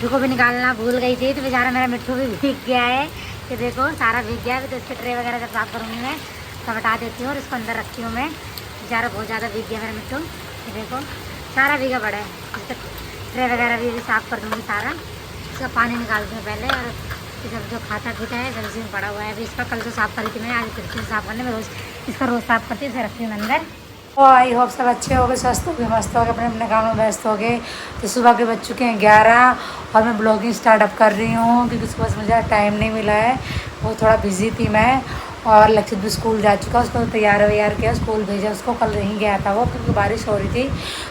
मिट्टू को भी निकालना भूल गई थी तो बेचारा मेरा मिट्टू भी भीग गया है। कि देखो सारा भीग गया है। तो इसके ट्रे वगैरह जब साफ़ करूँगी मैं तब हटा देती हूँ और इसको अंदर रखती हूँ मैं। बेचारा बहुत ज़्यादा भीग गया मेरा मिट्टू। ये देखो सारा भीगा पड़ा है। इसका ट्रे वगैरह भी साफ़ कर दूँगी सारा। इसका पानी निकालती हूँ पहले और सब जो खाता पीता है गलती में पड़ा हुआ है। अभी इसका कल तो साफ़ करी थी मैं, आज फिर से साफ़ करने में रोज़ इसका रोज़ साफ़ करती हूँ, इसे रखती हूँ अंदर। तो आई होप सब अच्छे हो गए, स्वस्थ हो गए, मस्त हो गए, अपने अपने काम में व्यस्त हो गए। तो सुबह के बज चुके हैं 11 और मैं ब्लॉगिंग स्टार्टअप कर रही हूँ क्योंकि सुबह से मुझे टाइम नहीं मिला है। वो थोड़ा बिजी थी मैं। और लक्षित भी स्कूल जा चुका, उसको तैयार वैयार किया, स्कूल भेजा उसको। कल नहीं गया था वो क्योंकि बारिश हो रही थी।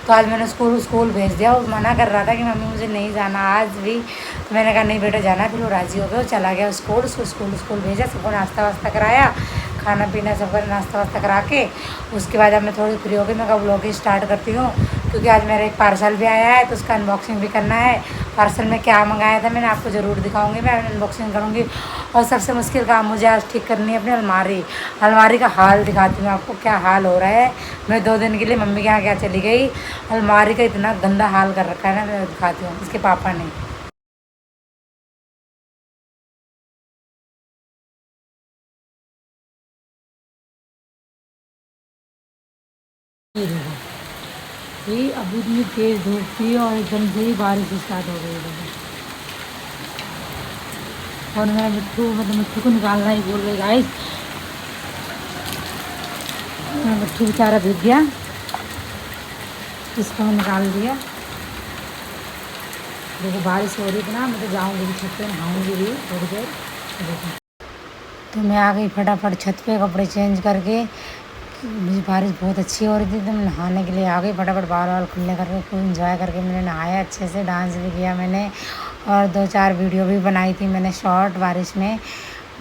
तो आज मैंने स्कूल भेज दिया। वो मना कर रहा था कि मम्मी मुझे नहीं जाना आज भी। तो मैंने कहा नहीं बेटा जाना। फिर वो राज़ी हो गया, वो चला गया उसको स्कूल भेजा, सबको नाश्ता वास्ता कराया, खाना पीना सबका नाश्ता वास्ता करा के उसके बाद अब मैं थोड़ी फ्री हो गई। मैं कहा ब्लॉगिंग स्टार्ट करती हूँ क्योंकि आज मेरा एक पार्सल भी आया है तो उसका अनबॉक्सिंग भी करना है। पार्सल में क्या मंगाया था मैंने आपको ज़रूर दिखाऊंगी, मैं अनबॉक्सिंग करूँगी। और सबसे मुश्किल काम मुझे आज ठीक करनी है अपनी अलमारी का हाल दिखाती हूँ आपको क्या हाल हो रहा है। मैं 2 दिन के लिए मम्मी के यहाँ क्या चली गई, अलमारी का इतना गंदा हाल कर रखा है ना, मैं दिखाती हूँ इसके पापा ने। ये देखो, ये अभी इतनी तेज़ धूप थी और एकदम से ही बारिश स्टार्ट हो गई है। और मेरा मिट्टू को निकालना ही भूल गई गाइस। मेरा मिट्टू बेचारा भीग गया, इसको मैं निकाल दिया। देखो बारिश हो रही थी ना, मैं तो जाऊँगी भी छत पे, नहाऊँगी भी थोड़ी देर। देखो तो मैं आ गई फटाफट छत पे कपड़े चेंज करके। मुझे बारिश बहुत अच्छी हो रही थी तो मैं नहाने के लिए आ गई फटाफट, बाल वाल खुले करके खूब इंजॉय करके मैंने नहाया अच्छे से, डांस भी किया मैंने और 2-4 वीडियो भी बनाई थी मैंने शॉर्ट बारिश में।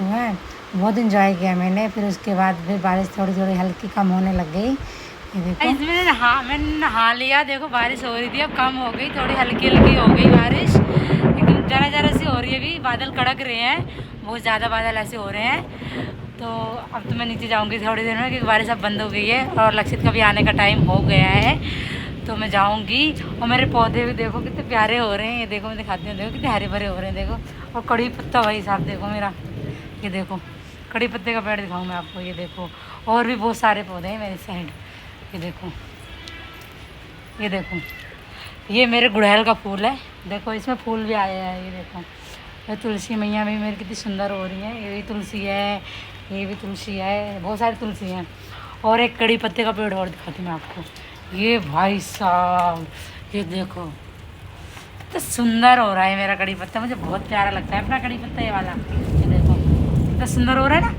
है बहुत इंजॉय किया मैंने। फिर उसके बाद फिर बारिश थोड़ी थोड़ी हल्की कम होने लग गई। ये देखो मैंने नहा लिया। देखो बारिश हो रही थी अब कम हो गई, थोड़ी हल्की हल्की हो गई बारिश, लेकिन ज़रा ज़रा सी हो रही है। अभी बादल कड़क रहे हैं, बहुत ज़्यादा बादल ऐसे हो रहे हैं। तो अब तो मैं नीचे जाऊंगी थोड़ी देर में क्योंकि बारिश अब बंद हो गई है और लक्षित का भी आने का टाइम हो गया है। तो मैं जाऊंगी। और मेरे पौधे भी देखो कितने प्यारे हो रहे हैं। ये देखो मैं दिखाती हूँ, देखो कितने हरे भरे हो रहे हैं। देखो और कड़ी पत्ता भाई साहब देखो मेरा, ये देखो कड़ी पत्ते का पेड़ दिखाऊँ मैं आपको। ये देखो और भी बहुत सारे पौधे हैं मेरे साइड। ये देखो, ये देखो, ये मेरे गुड़हल का फूल है। देखो इसमें फूल भी आया है। ये देखो ये तुलसी मैया भी मेरी कितनी सुंदर हो रही है। ये भी तुलसी है, ये भी तुलसी है, बहुत सारी तुलसी हैं। और एक कड़ी पत्ते का पेड़ और दिखाती हूँ मैं आपको। ये भाई साहब ये देखो कितना सुंदर हो रहा है मेरा कड़ी पत्ता, मुझे बहुत प्यारा लगता है अपना कड़ी पत्ता ये वाला। ये देखो कितना सुंदर हो रहा है ना,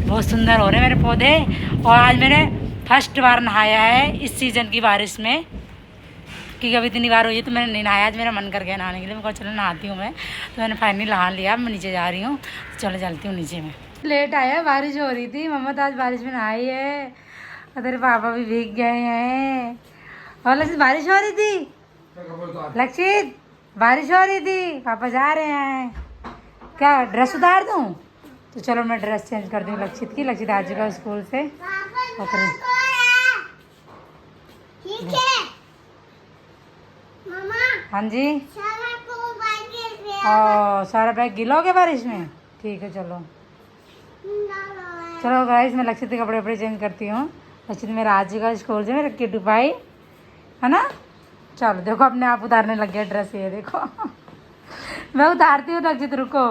बहुत सुंदर हो रहे हैं मेरे पौधे। और आज मैंने फर्स्ट बार नहाया है इस सीज़न की बारिश में, क्योंकि अभी इतनी बार हुई है तो मैंने नहीं नहाया। आज मेरा मन कर गया नहाने के लिए, मैं कहा चलो नहाती हूँ मैं। तो मैंने फाइनली नहा लिया। अब मैं नीचे जा रही हूँ, चलो चलती हूँ नीचे में। लेट आया, बारिश हो रही थी, मम्मा तो आज बारिश में नहाई है और तेरे पापा भी भीग गए हैं। और लक्षित बारिश हो रही थी, लक्षित बारिश हो रही थी, पापा जा रहे हैं। क्या ड्रेस उतार दूँ? तो चलो मैं ड्रेस चेंज कर दूँ लक्षित की। लक्षित आ चुका स्कूल से। हाँ जी, सारा बैग गीला हो गया बारिश में। ठीक है चलो चलो गाइस, मैं लक्षित के कपड़े चेंज करती हूँ। लक्षित मेरा आज का स्कूल से मेरा किट्टू भाई है ना। चलो देखो अपने आप उतारने लग गया ड्रेस, ये देखो मैं उतारती हूँ लक्षित, रुको।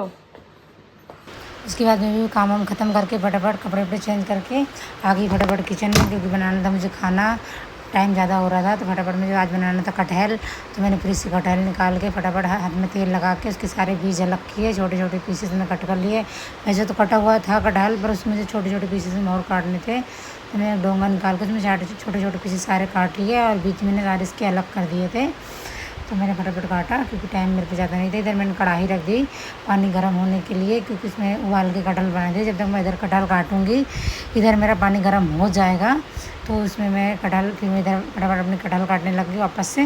उसके बाद मैं भी काम वाम ख़त्म करके फटाफट कपड़े चेंज करके आ गई फटाफट किचन में, क्योंकि बनाना था मुझे खाना। टाइम ज़्यादा हो रहा था तो फटाफट मुझे आज बनाना था कटहल। तो मैंने फ्रिज से कटहल निकाल के फटाफट हाथ में तेल लगा के उसके सारे बीज अलग किए, छोटे छोटे पीसेस में कट कर लिए। वैसे तो कटा हुआ था कटहल, पर उसमें मुझे छोटे छोटे पीसेस में और काटने थे। तो मैंने डोंगा निकाल के उसमें छोटे छोटे पीसेस सारे काट लिए और बीच में सारे इसके अलग कर दिए थे। तो मैंने फटाफट काटा क्योंकि टाइम मेरे पे ज़्यादा नहीं था। इधर मैंने कढ़ाई रख दी पानी गर्म होने के लिए, क्योंकि उसमें उबाल के कटहल बनाए थे। जब तक मैं इधर कटहल काटूंगी इधर मेरा पानी गर्म हो जाएगा, तो उसमें मैं कटहल फिर मैं इधर फटाफट अपनी कटहल काटने लग गई वापस से।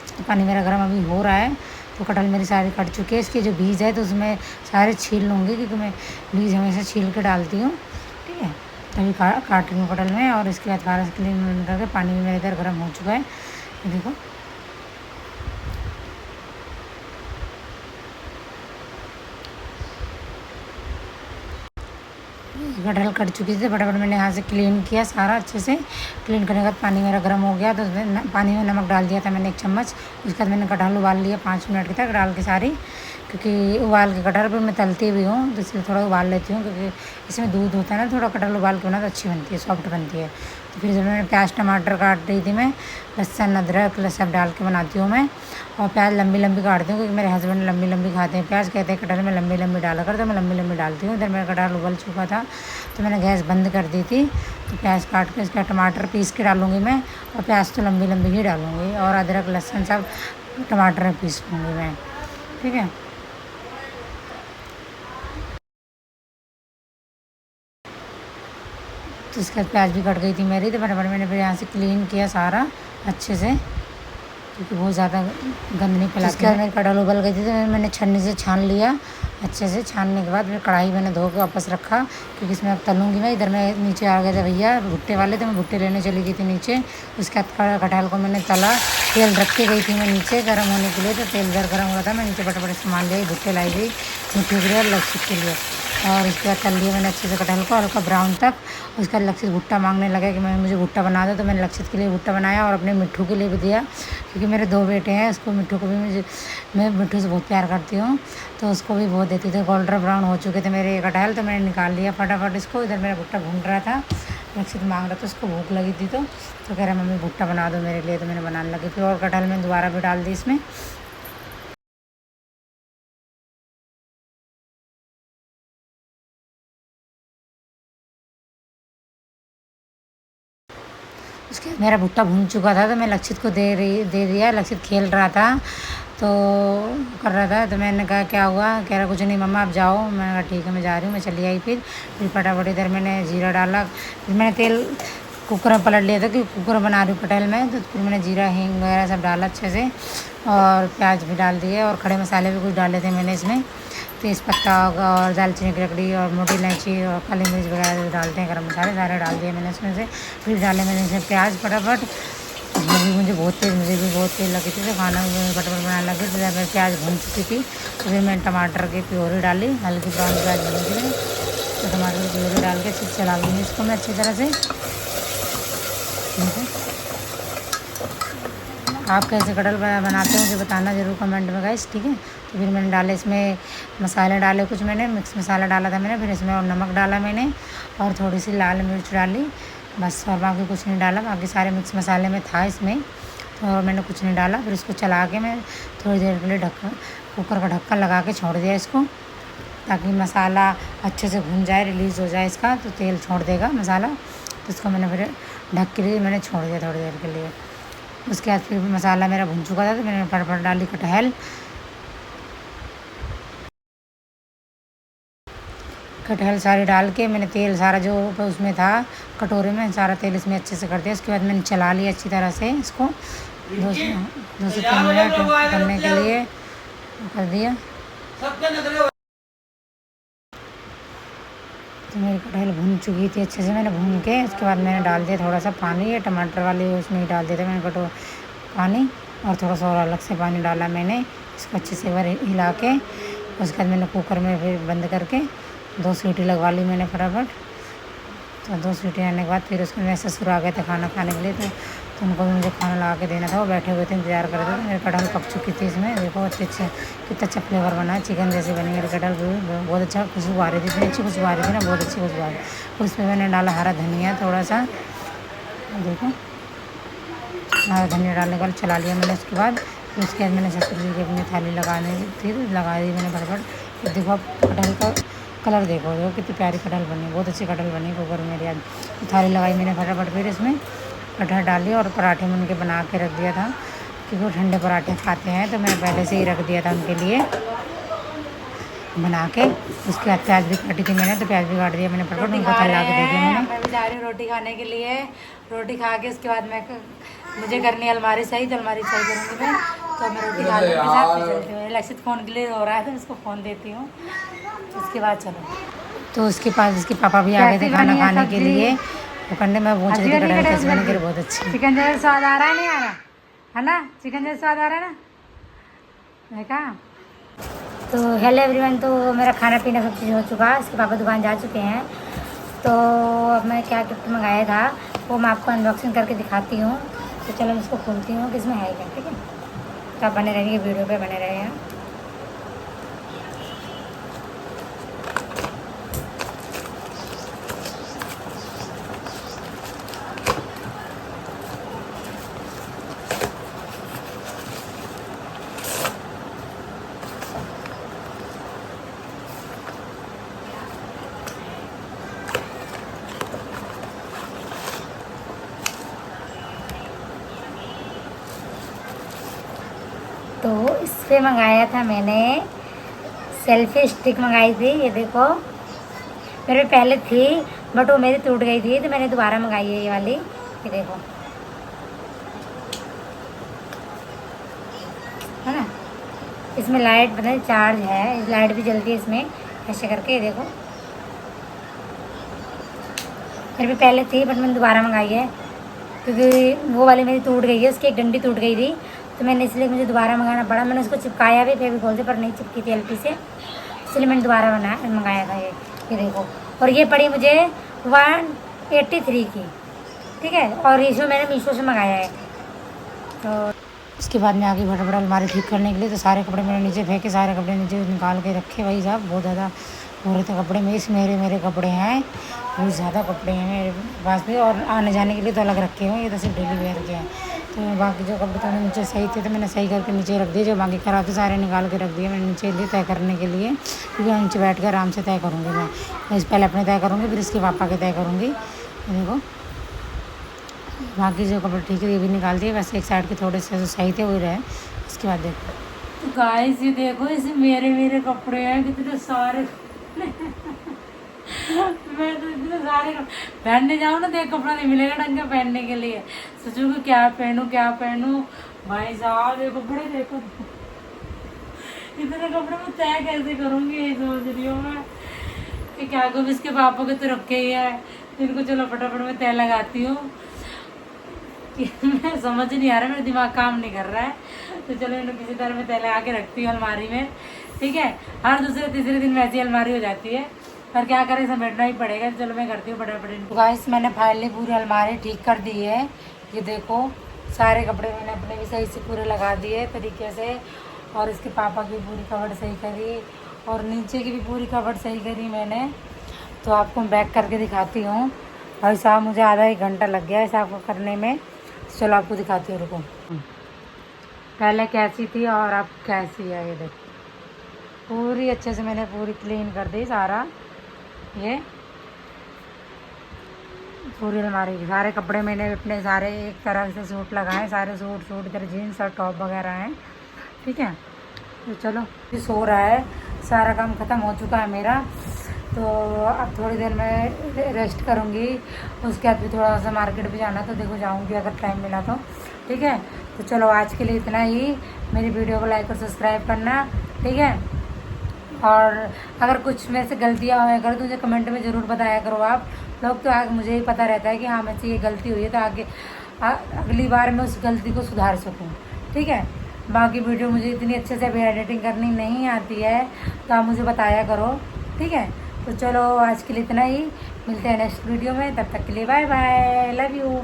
तो पानी मेरा गर्म अभी हो रहा है। तो कटहल मेरी सारी कट चुकी है। इसके जो बीज है तो उसमें सारे छील लूँगी, क्योंकि मैं बीज हमेशा छील के डालती हूँ। ठीक है, तभी काट रही हूँ कटहल में। और इसके बाद सारा क्लीन करके पानी भी मेरा इधर गर्म हो चुका है। ये देखो कटहल कट चुकी थी, फटाफट मैंने यहाँ से क्लीन किया सारा अच्छे से। क्लीन करने के बाद पानी मेरा गर्म हो गया तो उसमें पानी में नमक डाल दिया था मैंने 1 चम्मच। उसके बाद मैंने कटहल उबाल लिया 5 मिनट तक डाल के सारी, क्योंकि उबाल के कटहल पर मैं तलती भी हूँ तो इसलिए थोड़ा उबाल लेती हूँ, क्योंकि इसमें दूध होता है ना, थोड़ा कटहल उबाल के बना तो अच्छी बनती है, सॉफ्ट बनती है। तो फिर मैंने प्याज टमाटर काट रही थी मैं, लहसुन अदरक सब डाल के बनाती हूँ मैं। और प्याज लंबी लंबी काटती हूँ, क्योंकि मेरे हस्बैंड लंबी लंबी खाते हैं प्याज, कहते हैं कटहल में लंबी लंबी डाला कर, तो मैं लंबी लंबी डालती हूँ। इधर मेरा कटहल उबल चुका था तो मैंने गैस बंद कर दी थी। तो प्याज काट के इसका टमाटर पीस के डालूँगी मैं, और प्याज तो लंबी लंबी ही डालूँगी, और अदरक लहसुन सब टमाटर में पीस लूँगी मैं, ठीक है। तो इसके बाद प्याज भी कट गई थी मेरी, तो फटाफट मैंने फिर यहाँ से क्लीन किया सारा अच्छे से, क्योंकि बहुत ज़्यादा गंद नहीं फैला। इसके बाद मेरी कटहल उबल गई थी तो मैंने छन्नी से छान लिया अच्छे से। छानने के बाद फिर कढ़ाई मैंने धो के वापस रखा, क्योंकि इसमें अब तलूँगी मैं। इधर मैं नीचे आ गए थे भैया भुट्टे वाले, तो मैं भुट्टे लेने चली गई थी नीचे। उसके बाद कटहल को मैंने तला, तेल रख के गई थी मैं नीचे गर्म होने के लिए, तो तेल इधर गर्म हो रहा था, मैं नीचे फटाफट सामान ले आई, भुट्टे लाई गई मिट्टी के लिए और लस्सी के लिए। और इसके बाद तल लिया मैंने अच्छे से कटहल को हल्का ब्राउन तक। उसके बाद लक्षित भुट्टा मांगने लगा कि मैं मुझे भुट्टा बना दो, तो मैंने लक्षित के लिए भुट्टा बनाया और अपने मिट्ठू के लिए भी दिया, क्योंकि मेरे 2 बेटे हैं। उसको मिट्ठू को भी मैं मिट्ठू से बहुत प्यार करती हूँ, तो उसको भी बहुत देती थी। गोल्डन ब्राउन हो चुके थे मेरे कटहल, तो मैंने निकाल लिया फटाफट इसको। इधर मेरा भुट्टा भून रहा था, लक्षित मांग रहा था, उसको भूख लगी थी तो कह रहा मम्मी भुट्टा बना दो मेरे लिए, तो मैंने बनाने लगी। फिर और कटहल में दोबारा भी डाल दी इसमें। उसके बाद मेरा भुट्टा भून चुका था, तो मैं लक्षित को दे दिया। लक्षित खेल रहा था तो कर रहा था, तो मैंने कहा क्या हुआ, कह रहा कुछ नहीं मम्मा आप जाओ। मैंने कहा ठीक है मैं जा रही हूँ। मैं चली आई। फिर फटाफट इधर मैंने जीरा डाला, फिर मैंने तेल कुकर में पलट लिया था, क्योंकि कुकर बना रही हूँ कटहल में। तो फिर मैंने जीरा हींग वगैरह सब डाला अच्छे से, और प्याज भी डाल दिए, और खड़े मसाले भी कुछ डाले थे मैंने इसमें, तेज़पत्ता और दालचीनी की लकड़ी और मोटी इलायची और काली मिर्च वगैरह जो डालते हैं, गरम मसाले सारे डाल दिए मैंने इसमें से। फिर डाले मैंने इसमें प्याज फटाफट। मुझे बहुत तेज़, मुझे भी बहुत तेज़ लगी थी, तो खाना भी फटाफट बनाने लगी। तो जब प्याज भून चुकी थी तो फिर मैंने टमाटर की प्योरी डाली, हल्की ब्राउन प्याज भून के, तो टमाटर की प्योरी डाल के अच्छे से चला लूँगी इसको मैं अच्छी तरह से। ठीक है, आप कैसे कटहल बनाते हो मुझे बताना ज़रूर कमेंट में गाइस, ठीक है। तो फिर मैंने डाले इसमें मसाले डाले कुछ, मैंने मिक्स मसाला डाला था मैंने, फिर इसमें और नमक डाला मैंने, और थोड़ी सी लाल मिर्च डाली बस, और बाकी कुछ नहीं डाला। बाकी सारे मिक्स मसाले में था इसमें, तो मैंने कुछ नहीं डाला। फिर इसको चला के मैं थोड़ी देर के लिए कुकर का ढक्कन लगा के छोड़ दिया इसको, ताकि मसाला अच्छे से भून जाए, रिलीज़ हो जाए इसका, तो तेल छोड़ देगा मसाला। तो इसको मैंने फिर ढक के लिए मैंने छोड़ दिया थोड़ी देर के लिए। उसके बाद फिर मसाला मेरा भून चुका था, तो मैंने फटाफट डाली कटहल सारे डाल के मैंने तेल सारा जो उसमें था कटोरे में सारा तेल इसमें अच्छे से कर दिया। उसके बाद मैंने चला लिया अच्छी तरह से इसको 2 से 3 मिनट करने के लिए कर दिया। तो मेरी कटहल भून चुकी थी अच्छे से, मैंने भून के उसके बाद मैंने डाल दिया थोड़ा सा पानी, या टमाटर वाले उसमें ही डाल दिया था मैंने पानी, और थोड़ा सा और अलग से पानी डाला मैंने। इसको अच्छे से बार हिला के उसके बाद मैंने कुकर में फिर बंद करके 2 सीटी लगवा ली मैंने फटाफट। तो 2 सीटी आने के बाद फिर उसमें मेरे ससुर आ गए थे खाना खाने के लिए, तो उनको भी मुझे खाना लगा के देना था। वो बैठे हुए थे इंतजार कर रहे थे। मेरी कटहल पक चुकी थी इसमें, देखो अच्छे कितना अच्छा फ्लेवर बना है, चिकन जैसी बनी मेरी कटहल बहुत अच्छा खुशबू आ रही थी, इतनी अच्छी खुशबू आ रही थी ना, बहुत अच्छी खुशबू आ रही थी। उसमें मैंने डाला हरा धनिया थोड़ा सा, देखो हरा धनिया डालने के बाद चला लिया मैंने। उसके बाद उसके बाद मैंने ससुर जी की अपनी थाली लगाने थी तो लगा दी मैंने फटाफट। देखो आप कटहल का कलर देखो कितनी प्यारी कटहल बनी, बहुत अच्छी कटहल बनी कुकर में मेरी। आज थाली लगाई मैंने फटाफट, फिर इसमें कटहल डाली और पराठे में उनके बना के रख दिया था, क्योंकि वो ठंडे पराठे खाते हैं, तो मैंने पहले से ही रख दिया था उनके लिए बना के। उसके बाद प्याज भी काटी थी मैंने, तो प्याज भी काट दिया मैंने फटाफट, उनको तला के दे दिया मैंने। मैं भी जा रही हूँ रोटी खाने के लिए। रोटी खा के उसके बाद मुझे करनी अलमारी सही, तो अलमारी सही करूँगी मैं। तो मैं रोटी खा के साथ में चलती हूँ। लक्षित फ़ोन के लिए हो रहा है, तो उसको फ़ोन देती हूँ, उसके बाद चलो। तो उसके पास इसके पापा भी आ गए थे खाना खाने के लिए। वो करने में पूछ रही थी कटहल कैसे बनी, कर बहुत अच्छी। चिकन जैसा स्वाद आ रहा है नहीं आ रहा है ना, चिकन जैसा स्वाद आ रहा है ना, देखा। तो हेलो एवरीवन, तो मेरा खाना पीना सब चीज़ हो चुका है। इसके पापा दुकान जा चुके हैं, तो अब मैं क्या गिफ्ट मंगाया था वो मैं आपको अनबॉक्सिंग करके दिखाती हूँ। तो चलो मैं इसको खोलती हूँ कि इसमें है क्या, ठीक है। तो आप बने रहिए, वीडियो पे बने रहिए। तो इस पर मंगाया था मैंने सेल्फी स्टिक मंगाई थी। ये देखो मेरे पहले थी बट वो मेरी टूट गई थी तो मैंने दोबारा मंगाई है ये वाली। ये देखो है ना, इसमें लाइट पता नहीं चार्ज है, लाइट भी जलती है इसमें ऐसे करके। ये देखो मेरे भी पहले थी बट मैंने दोबारा मंगाई है क्योंकि वो वाली मेरी टूट गई है, उसकी एक डंडी टूट गई थी तो मैंने इसलिए मुझे दोबारा मंगाना पड़ा। मैंने उसको चिपकाया भी फेविकोल से पर नहीं चिपकी थी एलपी से, इसलिए मैंने दोबारा मंगाया था ये देखो। और ये पड़ी मुझे 183 की, ठीक है। और ये मैंने मीशो से मंगाया है। तो इसके बाद में आगे फटाफट अलमारी ठीक करने के लिए तो सारे कपड़े मैंने नीचे फेंके, सारे कपड़े नीचे निकाल के रखे। भाई साहब बहुत ज़्यादा हो रहे थे कपड़े में, इस मेरे कपड़े हैं, बहुत ज़्यादा कपड़े हैं मेरे पास भी। और आने जाने के लिए तो अलग रखे हुए, ये तो सिर्फ डेली वेयर के हैं। तो बाकी जो कपड़े थोड़े नीचे सही थे तो मैंने सही करके नीचे रख दिए, जो बाकी खराब थे सारे निकाल के रख दिए मैंने नीचे लिए तय करने के लिए, क्योंकि मैं नीचे बैठ कर आराम से तय करूँगी। मैं इस पहले अपने तय करूँगी फिर इसके पापा के तय करूँगी। देखो बाकी जो कपड़े ठीक है ये भी निकाल दिए, वैसे एक साइड के थोड़े से जो सही थे वही रहे। इसके बाद देखो तो गाइस ये देखो इसे मेरे कपड़े हैं कितने सारे मैं तो इतने सारे पहनने जाऊँ ना तो एक कपड़ा नहीं मिलेगा ढंग का पहनने के लिए। सोचूं कि क्या पहनूं भाई साहब ये कपड़े देखो इतने कपड़े मैं तय कैसे करूँगी, ये सोच रही हूँ मैं कि क्या करूँ। इसके पापा के तो रखे ही है, इनको चलो फटाफट में तय लगाती हूँ। मैं समझ नहीं आ रहा, मेरा दिमाग काम नहीं कर रहा है। तो चलो इन्हें किसी तरह में तय लगा के रखती हूँ अलमारी में, ठीक है। हर दूसरे तीसरे दिन वैसी अलमारी हो जाती है, पर क्या करें समेटना ही पड़ेगा। चलो मैं करती हूँ फटाफट इनको। गाइस मैंने फाइनली पूरी अलमारी ठीक कर दी है। ये देखो सारे कपड़े मैंने अपने भी सही से पूरे लगा दिए तरीके से, और इसके पापा की पूरी कवर सही करी और नीचे की भी पूरी कवर सही करी मैंने। तो आपको बैक करके दिखाती हूँ। भाई साहब मुझे आधा 1 घंटा लग गया इसे आपको करने में। चलो आपको दिखाती हूँ, रुको। पहले कैसी थी और अब कैसी है, ये देखो पूरी अच्छे से मैंने पूरी क्लीन कर दी सारा। ये पूरी अलमारी के सारे कपड़े मैंने अपने सारे एक तरह से सूट लगाए, सारे सूट इधर जीन्स और टॉप वगैरह हैं, ठीक है। तो चलो सो रहा है, सारा काम ख़त्म हो चुका है मेरा। तो अब थोड़ी देर में रेस्ट करूँगी, उसके बाद भी थोड़ा सा मार्केट भी जाना तो देखो जाऊँगी अगर टाइम मिला तो, ठीक है। तो चलो आज के लिए इतना ही। मेरी वीडियो को लाइक और सब्सक्राइब करना, ठीक है। और अगर कुछ में से गलतियाँ हुआ करो तो मुझे कमेंट में ज़रूर बताया करो आप लोग, तो आगे मुझे ही पता रहता है कि हाँ मुझसे ये गलती हुई है, तो आगे अगली बार मैं उस गलती को सुधार सकूँ, ठीक है। बाकी वीडियो मुझे इतनी अच्छे से भी एडिटिंग करनी नहीं आती है तो आप मुझे बताया करो, ठीक है। तो चलो आज के लिए इतना ही, मिलते हैं नेक्स्ट वीडियो में, तब तक के लिए बाय बाय, लव यू।